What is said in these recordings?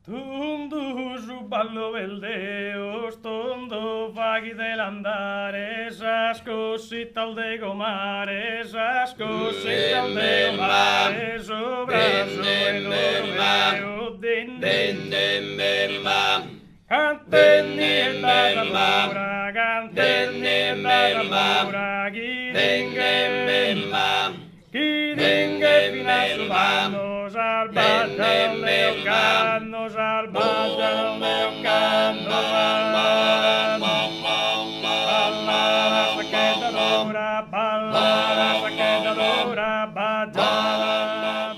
Tundu su ballo veldeo, stondo faghi dell'andare, s'ascossi al de gomare, s'ascossi al de gomare, sopra su e dormeo, din din din bam. Cantenni e da tambura, cantenni e da tambura, chi dingue fino a subando, salvata il meo canno, salvata il meo canno, balla la sacchetta d'ora, balla la sacchetta d'ora, balla.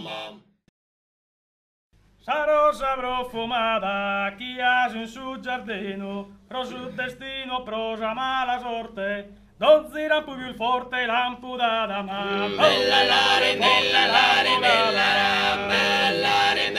Sa rosa profumata, chi ha in su giardino, rosso destino, prosa mala sorte, dozzi rampu più il forte, lampudata ma... Bella lare, bella lare, bella ra, bella re,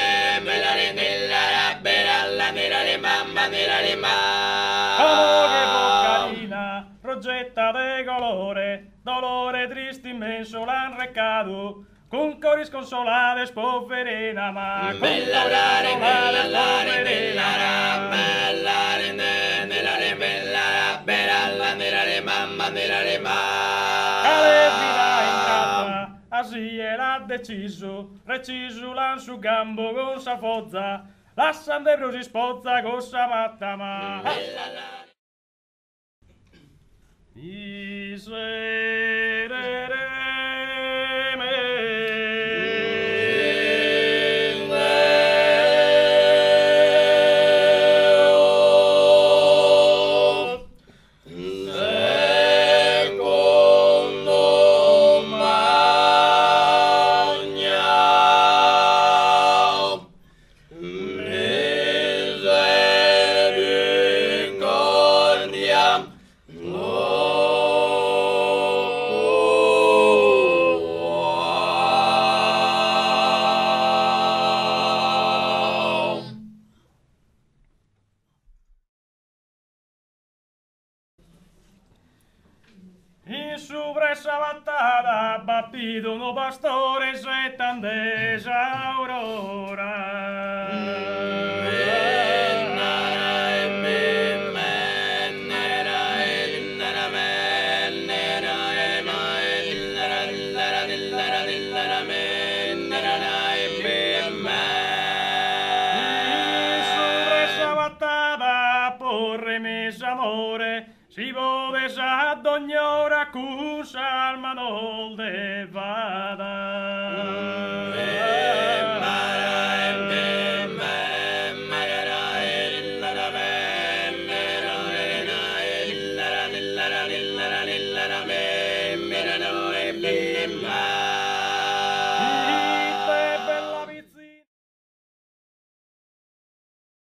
bella re, bella ra, bella la nera re, mamma nera re, ma... Amore boccarina, rogetta de colore, dolore triste immenso l'han reccato, con cori sconsolate spoverena ma... Bella lare, bella lare, bella ra, bella re, nera re, bella ra, bella la nera re, mamma nera re, ma... Calevina in cappa, asì era deciso, reciso l'han su gambo con sa fozza, la sandebro si spozza con sa matta ma... Bella lare. In su pressa battata, battito uno pastore settantesa aurora. Amore, si vuole sa d'ogni ora cusa al manol de vada. Bye.